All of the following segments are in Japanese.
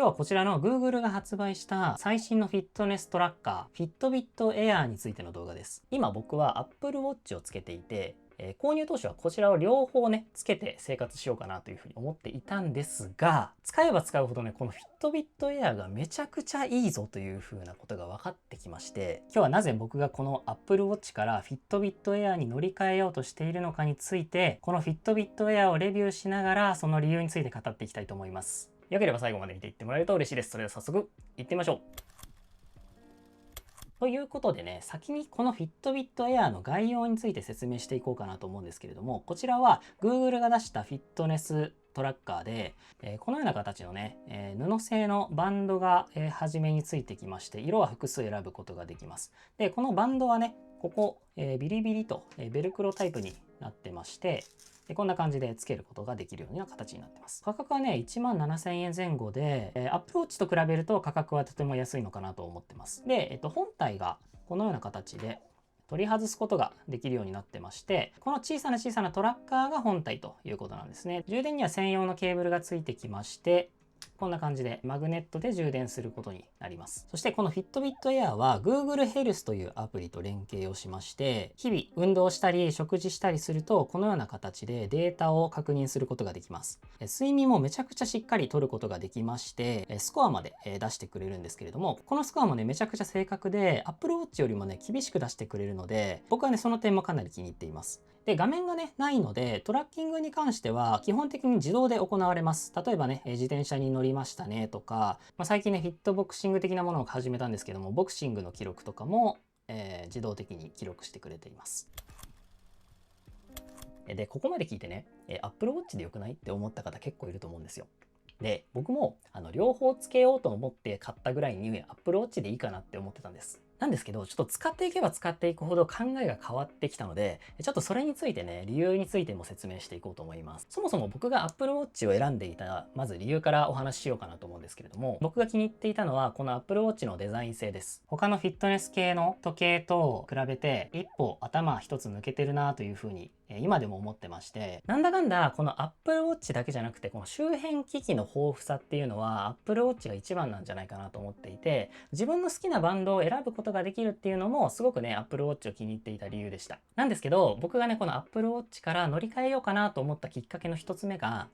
今日はこちらの Google が発売した最新のフィットネストラッカー Fitbit Air についての動画です。今僕は Apple Watch をつけていて、購入当初はこちらを両方ね、つけて生活しようかなというふうに思っていたんですが、使えば使うほどね、この Fitbit Air がめちゃくちゃいいぞというふうなことが分かってきまして、今日はなぜ僕がこの Apple Watch から Fitbit Air に乗り換えようとしているのかについて、この Fitbit Air をレビューしながら、その理由について語っていきたいと思います。よければ最後まで見ていってもらえると嬉しいです。それでは早速行ってみましょう。ということでね、先にこの Fitbit Air の概要について説明していこうかなと思うんですけれども、こちらは Google が出したフィットネストラッカーで、このような形のね、布製のバンドが、初めについてきまして、色は複数選ぶことができます。で、このバンドはね、ここ、ビリビリと、ベルクロタイプになってまして、こんな感じでつけることができるような形になってます。価格はね、17,000円前後で、Apple Watch と比べると価格はとても安いのかなと思ってます。で、本体がこのような形で取り外すことができるようになってまして、この小さなトラッカーが本体ということなんですね。充電には専用のケーブルがついてきまして、こんな感じでマグネットで充電することになります。そしてこの Fitbit Air は Google Health というアプリと連携をしまして、日々運動したり食事したりするとこのような形でデータを確認することができます。睡眠もめちゃくちゃしっかりとることができまして、スコアまで出してくれるんですけれども、このスコアもねめちゃくちゃ正確で Apple Watch よりもね厳しく出してくれるので、僕はねその点もかなり気に入っています。で、画面がね、ないので、トラッキングに関しては基本的に自動で行われます。例えばね、自転車に乗りましたねとか、最近ね、フィットボクシング的なものを始めたんですけども、ボクシングの記録とかも、自動的に記録してくれています。で、ここまで聞いてね、Apple Watch で良くないって思った方結構いると思うんですよ。で、僕も両方つけようと思って買ったぐらいに Apple Watch でいいかなって思ってたんです。なんですけど、ちょっと使っていけば使っていくほど考えが変わってきたので、ちょっとそれについてね、理由についても説明していこうと思います。そもそも僕が Apple Watch を選んでいた、まず理由からお話ししようかなと思うんですけれども、僕が気に入っていたのは、この Apple Watch のデザイン性です。他のフィットネス系の時計と比べて、一歩頭一つ抜けてるなというふうに今でも思ってまして、なんだかんだこの Apple Watch だけじゃなくて、この周辺機器の豊富さっていうのは Apple Watch が一番なんじゃないかなと思っていて、自分の好きなバンドを選ぶことができるっていうのもすごくね Apple Watch を気に入っていた理由でした。なんですけど、僕がねこの Apple Watch から乗り換えようかなと思ったきっかけの一つ目が、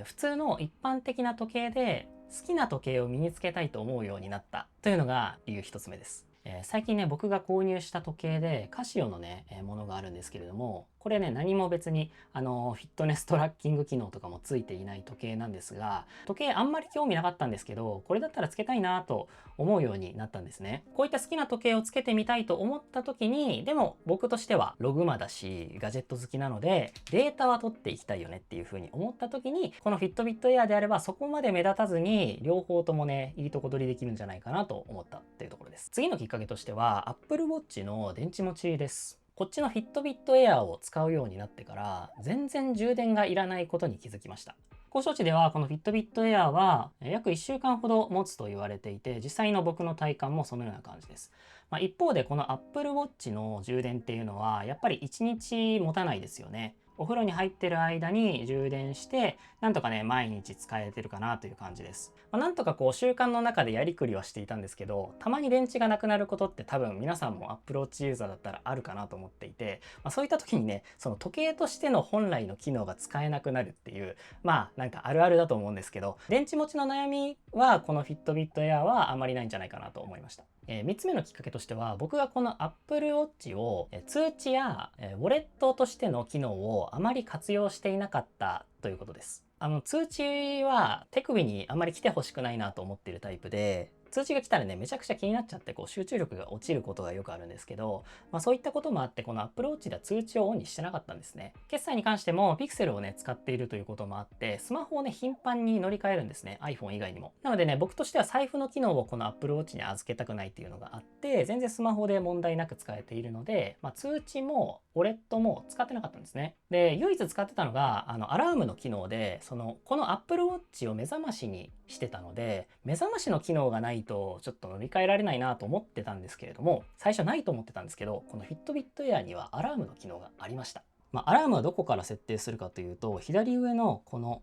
普通の一般的な時計で好きな時計を身につけたいと思うようになったというのが理由一つ目です。最近ね僕が購入した時計でカシオのね、ものがあるんですけれども、これね何も別にフィットネストラッキング機能とかもついていない時計なんですが、時計あんまり興味なかったんですけど、これだったらつけたいなと思うようになったんですね。こういった好きな時計をつけてみたいと思った時に、でも僕としてはログマだしガジェット好きなのでデータは取っていきたいよねっていう風に思った時に、この Fitbit Air であればそこまで目立たずに両方ともねいいとこ取りできるんじゃないかなと思ったっていうところです。次のきっかけとしては Apple Watch の電池持ちです。こっちの Fitbit Air を使うようになってから全然充電がいらないことに気づきました。交渉値ではこの Fitbit Air は約1週間ほど持つと言われていて、実際の僕の体感もそのような感じです。一方でこの Apple Watch の充電っていうのはやっぱり1日持たないですよね。お風呂に入ってる間に充電して、なんとかね、毎日使えてるかなという感じです。なんとかこう習慣の中でやりくりはしていたんですけど、たまに電池がなくなることって多分皆さんも Apple Watch ユーザーだったらあるかなと思っていて、そういった時にね、その時計としての本来の機能が使えなくなるっていう、なんかあるあるだと思うんですけど、電池持ちの悩みはこの Fitbit Air はあまりないんじゃないかなと思いました。3つ目のきっかけとしては、僕がこの Apple Watch を通知やウォレットとしての機能をあまり活用していなかったということです。通知は手首にあんまり来てほしくないなと思っているタイプで、通知が来たらねめちゃくちゃ気になっちゃって集中力が落ちることがよくあるんですけど、そういったこともあってこの Apple Watch では通知をオンにしてなかったんですね。決済に関しても Pixel をね使っているということもあって、スマホをね頻繁に乗り換えるんですね、 iPhone 以外にも。なのでね僕としては財布の機能をこの Apple Watch に預けたくないっていうのがあって、全然スマホで問題なく使えているので、通知もウォレットも使ってなかったんですね。で唯一使ってたのがアラームの機能で、この Apple Watch を目覚ましにしてたので、目覚ましの機能がないとちょっと乗り換えられないなと思ってたんですけれども、最初ないと思ってたんですけど、この Fitbit Air にはアラームの機能がありました。アラームはどこから設定するかというと、左上のこの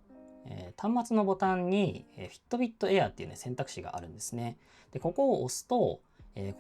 端末のボタンに、Fitbit Air っていうね、選択肢があるんですね。で、ここを押すと、こ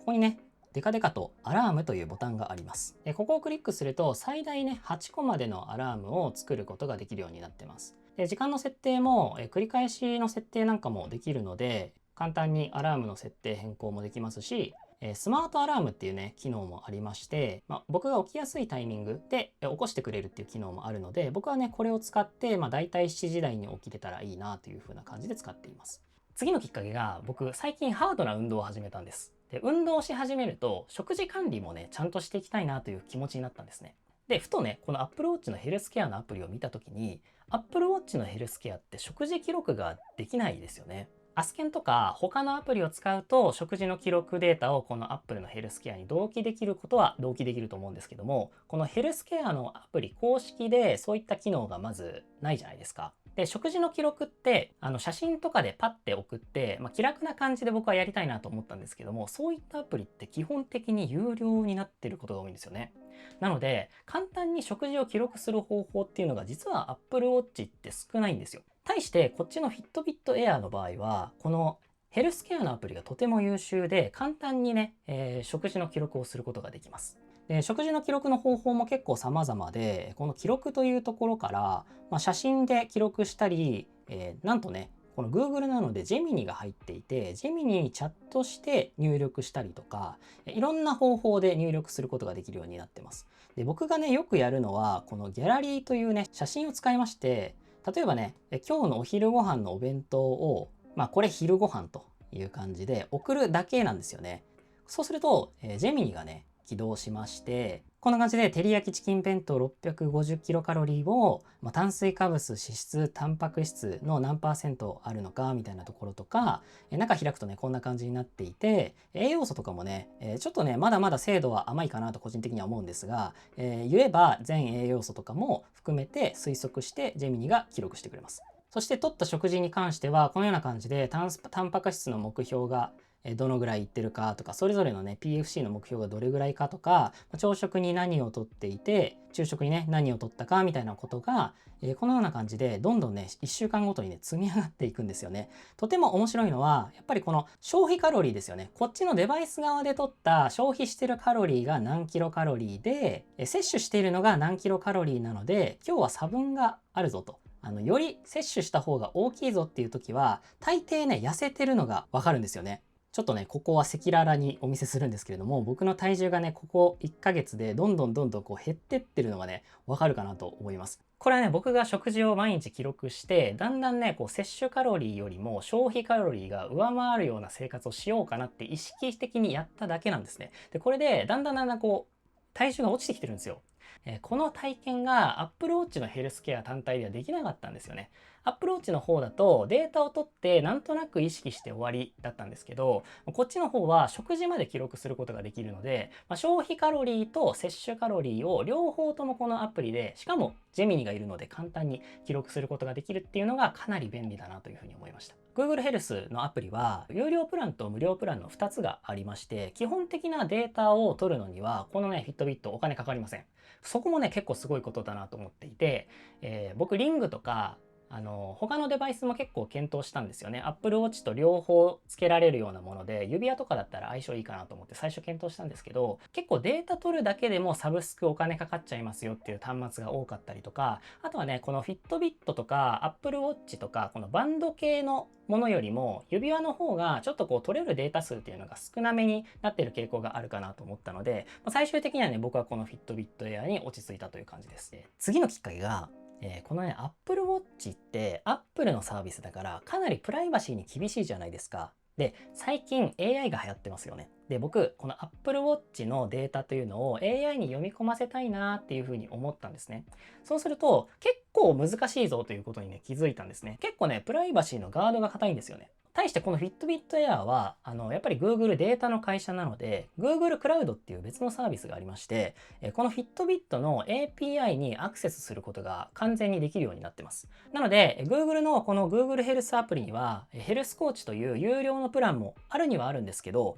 こにね、デカデカとアラームというボタンがあります。で、ここをクリックすると、最大ね、8個までのアラームを作ることができるようになってます。で、時間の設定も、繰り返しの設定なんかもできるので、簡単にアラームの設定変更もできますし、スマートアラームっていうね、機能もありまして、僕が起きやすいタイミングで起こしてくれるっていう機能もあるので、僕はね、これを使って、大体7時台に起きれたらいいなという風な感じで使っています。次のきっかけが、僕、最近ハードな運動を始めたんです。で、運動をし始めると、食事管理もね、ちゃんとしていきたいなという気持ちになったんですね。で、ふとね、この Apple Watch のヘルスケアのアプリを見たときに、Apple Watch のヘルスケアって食事記録ができないですよね。アスケンとか他のアプリを使うと食事の記録データをこの Apple のヘルスケアに同期できることは同期できると思うんですけども、このヘルスケアのアプリ公式でそういった機能がまずないじゃないですか。で、食事の記録って写真とかでパッて送って、気楽な感じで僕はやりたいなと思ったんですけども、そういったアプリって基本的に有料になっていることが多いんですよね。なので、簡単に食事を記録する方法っていうのが実は Apple Watch って少ないんですよ。対してこっちの Fitbit Air の場合は、このヘルスケアのアプリがとても優秀で、簡単にね、食事の記録をすることができます。で、食事の記録の方法も結構様々で、この記録というところから、写真で記録したり、なんとね、この Google なので Gemini が入っていて、Gemini にチャットして入力したりとか、いろんな方法で入力することができるようになってます。で、僕がね、よくやるのは、このギャラリーというね、写真を使いまして、例えばね、今日のお昼ご飯のお弁当を、これ昼ご飯という感じで送るだけなんですよね。そうすると、ジェミニがね、起動しまして、こんな感じで照り焼きチキン弁当650キロカロリーを、炭水化物、脂質、タンパク質の何%あるのかみたいなところとか、中開くとね、こんな感じになっていて、栄養素とかもね、ちょっとね、まだまだ精度は甘いかなと個人的には思うんですが、言えば全栄養素とかも含めて推測してジェミニが記録してくれます。そして取った食事に関しては、このような感じでタンパク質の目標がどのぐらいいってるかとか、それぞれのね PFC の目標がどれぐらいかとか、朝食に何をとっていて昼食にね何をとったかみたいなことが、このような感じでどんどんね1週間ごとにね積み上がっていくんですよね。とても面白いのはやっぱりこの消費カロリーですよね。こっちのデバイス側で取った消費してるカロリーが何キロカロリーで、摂取しているのが何キロカロリーなので、今日は差分があるぞと。より摂取した方が大きいぞっていう時は大抵ね痩せてるのがわかるんですよね。ちょっとね、ここは赤裸々にお見せするんですけれども、僕の体重がね、ここ1ヶ月でどんどんこう減ってってるのがね、わかるかなと思います。これはね、僕が食事を毎日記録して、だんだんね、こう摂取カロリーよりも消費カロリーが上回るような生活をしようかなって意識的にやっただけなんですね。で、これでだんだんこう、体重が落ちてきてるんですよ。この体験が Apple Watch のヘルスケア単体ではできなかったんですよね。Apple Watch の方だとデータを取ってなんとなく意識して終わりだったんですけど、こっちの方は食事まで記録することができるので、消費カロリーと摂取カロリーを両方ともこのアプリで、しかもジェミニがいるので簡単に記録することができるっていうのがかなり便利だなというふうに思いました。Google ヘルスのアプリは有料プランと無料プランの2つがありまして、基本的なデータを取るのにはこのね Fitbit お金かかりません。そこもね結構すごいことだなと思っていて、僕リングとか他のデバイスも結構検討したんですよね。Apple Watch と両方つけられるようなもので、指輪とかだったら相性いいかなと思って最初検討したんですけど、結構データ取るだけでもサブスクお金かかっちゃいますよっていう端末が多かったりとか、あとはね、この Fitbit とか Apple Watch とか、このバンド系のものよりも指輪の方がちょっとこう取れるデータ数っていうのが少なめになってる傾向があるかなと思ったので、最終的にはね、僕はこの Fitbit Air に落ち着いたという感じです。次のきっかけが、このね、Apple Watch って Apple のサービスだからかなりプライバシーに厳しいじゃないですか。で、最近 AI が流行ってますよね。で、僕、この Apple Watch のデータというのを AI に読み込ませたいなっていうふうに思ったんですね。そうすると、結構難しいぞということにね、気づいたんですね。結構ね、プライバシーのガードが硬いんですよね。対してこの Fitbit Air は、やっぱり Google データの会社なので、Google クラウドっていう別のサービスがありまして、この Fitbit の API にアクセスすることが完全にできるようになってます。なので、Google のこの Google ヘルスアプリには、ヘルスコーチという有料のプランもあるにはあるんですけど、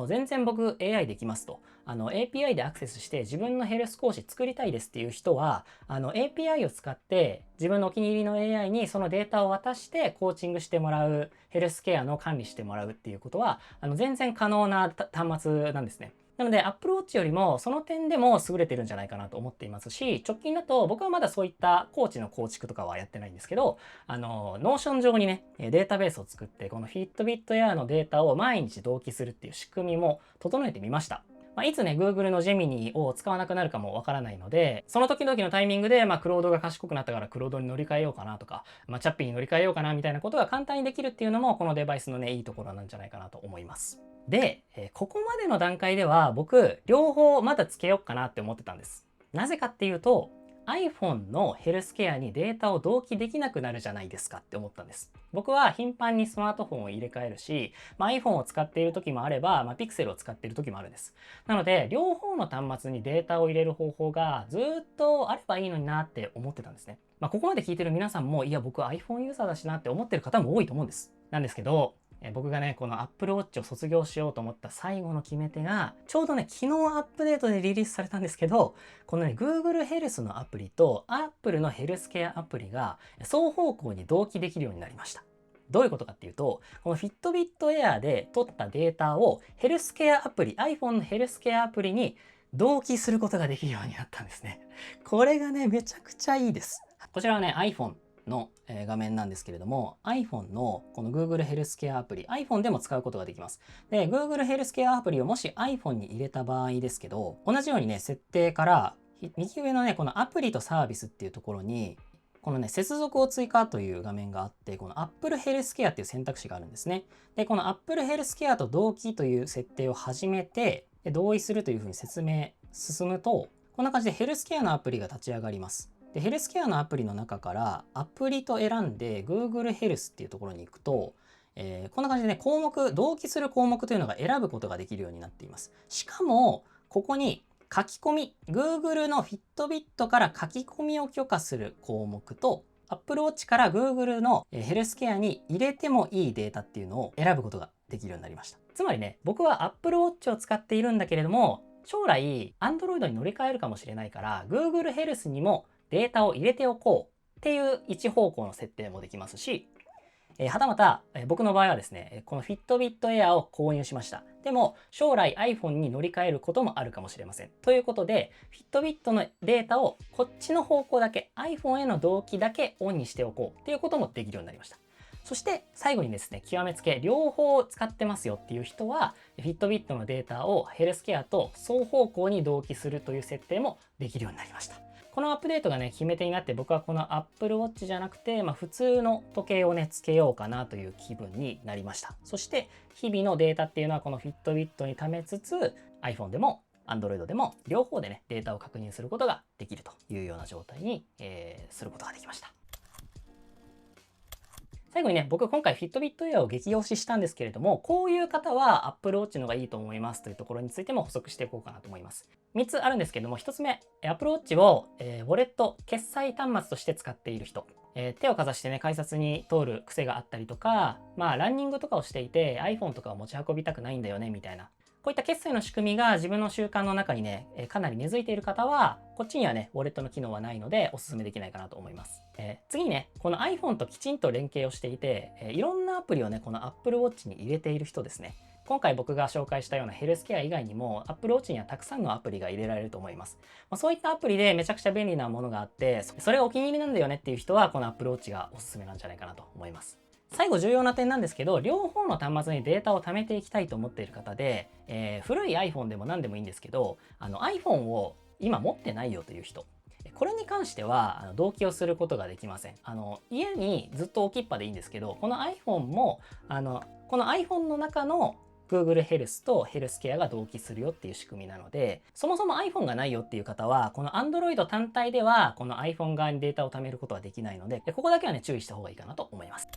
全然僕 AI できますと。API でアクセスして自分のヘルス講師作りたいですっていう人は、API を使って自分のお気に入りの AI にそのデータを渡してコーチングしてもらう、ヘルスケアの管理してもらうっていうことは、全然可能な端末なんですね。なので Apple Watch よりもその点でも優れてるんじゃないかなと思っていますし、直近だと僕はまだそういったコーチの構築とかはやってないんですけど、Notion 上にね、データベースを作って、この Fitbit Air のデータを毎日同期するっていう仕組みも整えてみました。いつね、Google の Gemini を使わなくなるかもわからないので、その時々のタイミングで、クロードが賢くなったからクロードに乗り換えようかなとか、チャッピーに乗り換えようかなみたいなことが簡単にできるっていうのも、このデバイスのね、いいところなんじゃないかなと思います。で、ここまでの段階では僕、両方まだつけようかなって思ってたんです。なぜかっていうと、iPhone のヘルスケアにデータを同期できなくなるじゃないですかって思ったんです。僕は頻繁にスマートフォンを入れ替えるし、iPhone を使っている時もあれば、Pixel を使っている時もあるんです。なので、両方の端末にデータを入れる方法がずっとあればいいのになって思ってたんですね。ここまで聞いてる皆さんも、いや、僕 iPhone ユーザーだしなって思ってる方も多いと思うんです。なんですけど、僕がね、この Apple Watch を卒業しようと思った最後の決め手が、ちょうどね、昨日アップデートでリリースされたんですけど、このね、Google ヘルスのアプリと Apple のヘルスケアアプリが双方向に同期できるようになりました。どういうことかっていうと、この Fitbit Air で取ったデータをヘルスケアアプリ、iPhone のヘルスケアアプリに同期することができるようになったんですね。これがね、めちゃくちゃいいです。こちらはね、iPhoneの画面なんですけれども、iPhone のこの Google ヘルスケアアプリ、iPhone でも使うことができます。で、Google ヘルスケアアプリをもし iPhone に入れた場合ですけど、同じようにね、設定から右上のね、このアプリとサービスっていうところに、このね、接続を追加という画面があって、この Apple Healthcare っていう選択肢があるんですね。で、この Apple Healthcare と同期という設定を始めて、同意するというふうに進むと、こんな感じでヘルスケアのアプリが立ち上がります。で、ヘルスケアのアプリの中からアプリと選んで Google ヘルスっていうところに行くと、こんな感じでね、同期する項目というのが選ぶことができるようになっています。しかも、ここに書き込み、Google の Fitbit から書き込みを許可する項目と、Apple Watch から Google のヘルスケアに入れてもいいデータっていうのを選ぶことができるようになりました。つまりね、僕は Apple Watch を使っているんだけれども、将来 Android に乗り換えるかもしれないから、Google ヘルスにもデータを入れておこうっていう一方向の設定もできますし、はたまた、僕の場合はですね、この Fitbit Air を購入しました。でも、将来 iPhone に乗り換えることもあるかもしれません。ということで、Fitbit のデータをこっちの方向だけ、iPhone への同期だけオンにしておこうっていうこともできるようになりました。そして最後にですね、極めつけ、両方使ってますよっていう人は、Fitbit のデータをヘルスケアと双方向に同期するという設定もできるようになりました。このアップデートがね、決め手になって、僕はこの Apple Watch じゃなくて、普通の時計をね、つけようかなという気分になりました。そして、日々のデータっていうのはこの Fitbit に貯めつつ、iPhone でも Android でも両方でね、データを確認することができるというような状態に、することができました。最後にね、僕今回 Fitbit Air を激推ししたんですけれども、こういう方は Apple Watch のがいいと思いますというところについても補足していこうかなと思います。3つあるんですけれども、1つ目、Apple Watch を、ウォレット、決済端末として使っている人。手をかざしてね、改札に通る癖があったりとか、ランニングとかをしていて iPhone とかを持ち運びたくないんだよね、みたいな。こういった決済の仕組みが自分の習慣の中にね、かなり根付いている方は、こっちにはね、ウォレットの機能はないので、お勧めできないかなと思います。次にね、この iPhone ときちんと連携をしていて、いろんなアプリをね、この Apple Watch に入れている人ですね。今回僕が紹介したようなヘルスケア以外にも Apple Watch にはたくさんのアプリが入れられると思います。そういったアプリでめちゃくちゃ便利なものがあって、それがお気に入りなんだよねっていう人は、この Apple Watch がおすすめなんじゃないかなと思います。最後重要な点なんですけど、両方の端末にデータを貯めていきたいと思っている方で、古い iPhone でも何でもいいんですけど、iPhone を今持ってないよという人、これに関しては同期をすることができません。家にずっと置きっぱでいいんですけど、この iPhone もこの iPhone の中の Google ヘルスとヘルスケアが同期するよっていう仕組みなので、そもそも iPhone がないよっていう方は、この Android 単体ではこの iPhone 側にデータを貯めることはできないので、ここだけはね、注意した方がいいかなと思います。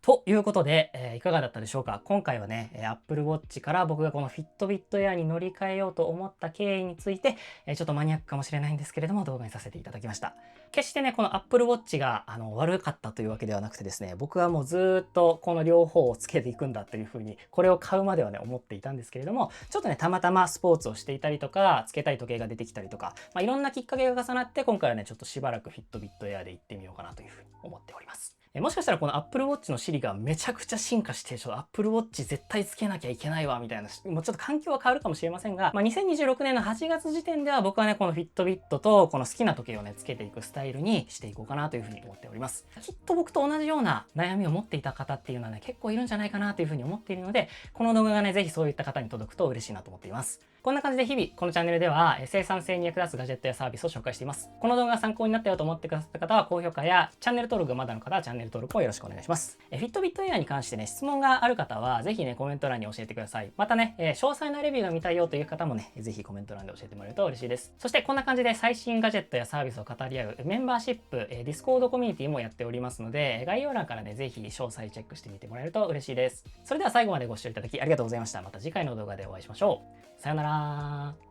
ということで、いかがだったでしょうか。今回はね、Apple Watch から僕がこの Fitbit Air に乗り換えようと思った経緯について、ちょっとマニアックかもしれないんですけれども、動画にさせていただきました。決してね、この Apple Watch が悪かったというわけではなくてですね、僕はもうずーっとこの両方をつけていくんだというふうに、これを買うまではね、思っていたんですけれども、ちょっとね、たまたまスポーツをしていたりとか、つけたい時計が出てきたりとか、いろんなきっかけが重なって、今回はね、ちょっとしばらく Fitbit Air で行ってみようかなというふうに思っております。もしかしたらこの Apple Watch の Siri がめちゃくちゃ進化して、Apple Watch 絶対つけなきゃいけないわ、みたいな、もうちょっと環境は変わるかもしれませんが、2026年の8月時点では僕はね、この Fitbit とこの好きな時計をね、つけていくスタイルにしていこうかなというふうに思っております。きっと僕と同じような悩みを持っていた方っていうのはね、結構いるんじゃないかなというふうに思っているので、この動画がね、ぜひそういった方に届くと嬉しいなと思っています。こんな感じで日々、このチャンネルでは生産性に役立つガジェットやサービスを紹介しています。この動画が参考になったよと思ってくださった方は、高評価やチャンネル登録がまだの方はチャンネル登録をよろしくお願いします。Fitbit Air に関してね、質問がある方は、ぜひね、コメント欄に教えてください。またね、詳細なレビューが見たいよという方もね、ぜひコメント欄で教えてもらえると嬉しいです。そしてこんな感じで最新ガジェットやサービスを語り合うメンバーシップ、Discord コミュニティもやっておりますので、概要欄からね、ぜひ詳細チェックしてみてもらえると嬉しいです。それでは最後までご視聴いただきありがとうございました。また次回の動画でお会いしましょう。さようなら。